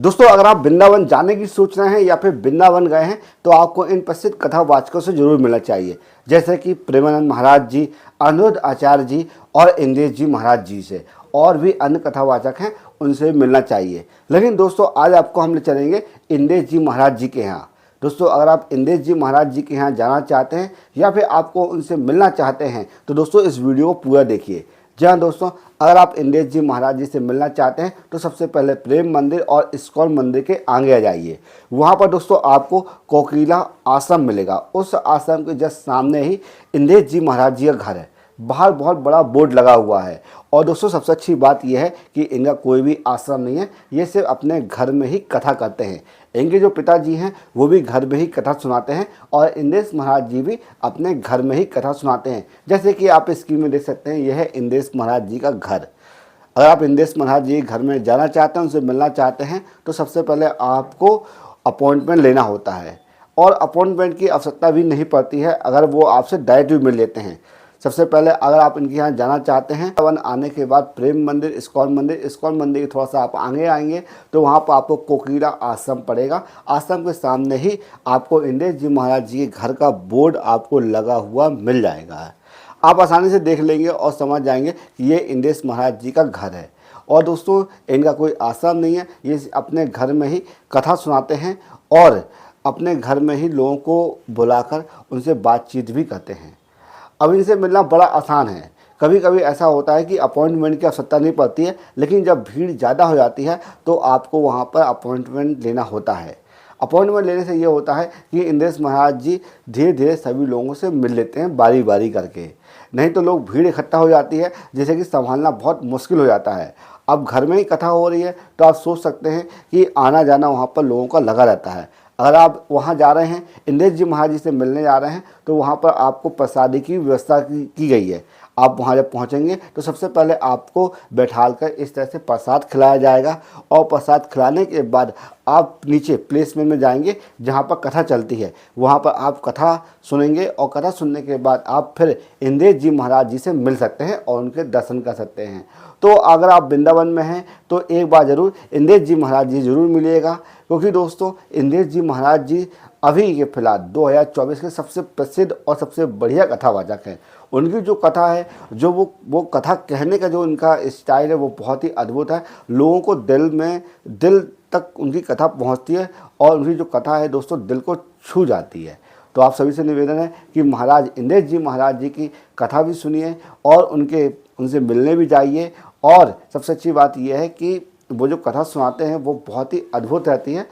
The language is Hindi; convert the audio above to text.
दोस्तों, अगर आप वृंदावन जाने की सोच रहे हैं या फिर वृंदावन गए हैं तो आपको इन प्रसिद्ध कथावाचकों से जरूर मिलना चाहिए, जैसे कि प्रेमानंद महाराज जी, अनिरुद्ध आचार्य जी और इंद्रेश जी महाराज जी से। और भी अन्य कथावाचक हैं, उनसे मिलना चाहिए। लेकिन दोस्तों, आज आपको हम ले चलेंगे इंद्रेश जी महाराज जी के यहाँ। दोस्तों, अगर आप इंद्रेश जी महाराज जी के यहाँ जाना चाहते हैं या फिर आपको उनसे मिलना चाहते हैं तो दोस्तों इस वीडियो को पूरा देखिए। जी हाँ दोस्तों, अगर आप इंद्रेश जी महाराज जी से मिलना चाहते हैं तो सबसे पहले प्रेम मंदिर और इस्कॉन मंदिर के आगे आ जाइए। वहाँ पर दोस्तों आपको कोकिला आश्रम मिलेगा। उस आश्रम के जस्ट सामने ही इंद्रेश जी महाराज जी का घर है। बाहर बहुत बड़ा बोर्ड लगा हुआ है। और दोस्तों, सबसे अच्छी बात यह है कि इनका कोई भी आश्रम नहीं है, ये सिर्फ अपने घर में ही कथा करते हैं। इनके जो पिताजी हैं वो भी घर में ही कथा सुनाते हैं और इंद्रेश महाराज जी भी अपने घर में ही कथा सुनाते हैं। जैसे कि आप स्क्रीन में देख सकते हैं, यह है इंद्रेश महाराज जी का घर। अगर आप इंद्रेश महाराज जी के घर में जाना चाहते हैं, उनसे मिलना चाहते हैं तो सबसे पहले आपको अपॉइंटमेंट लेना होता है। और अपॉइंटमेंट की आवश्यकता भी नहीं पड़ती है अगर वो आपसे डायरेक्ट भी मिल लेते हैं। सबसे पहले अगर आप इनके यहाँ जाना चाहते हैं, वन आने के बाद प्रेम मंदिर, इस्कॉन मंदिर के थोड़ा सा आप आगे आएंगे तो वहाँ पर आपको कोकिला आश्रम पड़ेगा। आश्रम के सामने ही आपको इंद्रेश जी महाराज जी के घर का बोर्ड आपको लगा हुआ मिल जाएगा। आप आसानी से देख लेंगे और समझ जाएंगे कि ये इंद्रेश महाराज जी का घर है। और दोस्तों, इनका कोई आश्रम नहीं है, ये अपने घर में ही कथा सुनाते हैं और अपने घर में ही लोगों को बुलाकर उनसे बातचीत भी करते हैं। अब इनसे मिलना बड़ा आसान है। कभी कभी ऐसा होता है कि अपॉइंटमेंट की आवश्यकता नहीं पड़ती है, लेकिन जब भीड़ ज़्यादा हो जाती है तो आपको वहाँ पर अपॉइंटमेंट लेना होता है। अपॉइंटमेंट लेने से ये होता है कि इंद्रेश महाराज जी धीरे धीरे सभी लोगों से मिल लेते हैं बारी बारी करके। नहीं तो लोग भीड़ इकट्ठा हो जाती है, जिसे कि संभालना बहुत मुश्किल हो जाता है। अब घर में ही कथा हो रही है तो आप सोच सकते हैं कि आना जाना वहाँ पर लोगों का लगा रहता है। अगर आप वहाँ जा रहे हैं, इंद्रेश जी महाराज जी से मिलने जा रहे हैं, तो वहाँ पर आपको प्रसादी की व्यवस्था की गई है। आप वहाँ जब पहुँचेंगे तो सबसे पहले आपको बैठाल कर इस तरह से प्रसाद खिलाया जाएगा। और प्रसाद खिलाने के बाद आप नीचे प्लेसमेंट में जाएंगे जहाँ पर कथा चलती है। वहाँ पर आप कथा सुनेंगे और कथा सुनने के बाद आप फिर इंद्रेश जी महाराज जी से मिल सकते हैं और उनके दर्शन कर सकते हैं। तो अगर आप वृंदावन में हैं तो एक बार ज़रूर इंद्रेश जी महाराज जी ज़रूर मिलिएगा, क्योंकि दोस्तों इंद्रेश जी महाराज जी अभी के फिलहाल 2024 के सबसे प्रसिद्ध और सबसे बढ़िया कथावाचक हैं। उनकी जो कथा है, जो वो कथा कहने का जो उनका स्टाइल है, वो बहुत ही अद्भुत है। लोगों को दिल तक उनकी कथा पहुंचती है और उनकी जो कथा है दोस्तों दिल को छू जाती है। तो आप सभी से निवेदन है कि महाराज इंद्रेश जी महाराज जी की कथा भी सुनिए और उनसे मिलने भी जाइए। और सबसे अच्छी बात यह है कि वो जो कथा सुनाते हैं वो बहुत ही अद्भुत रहती है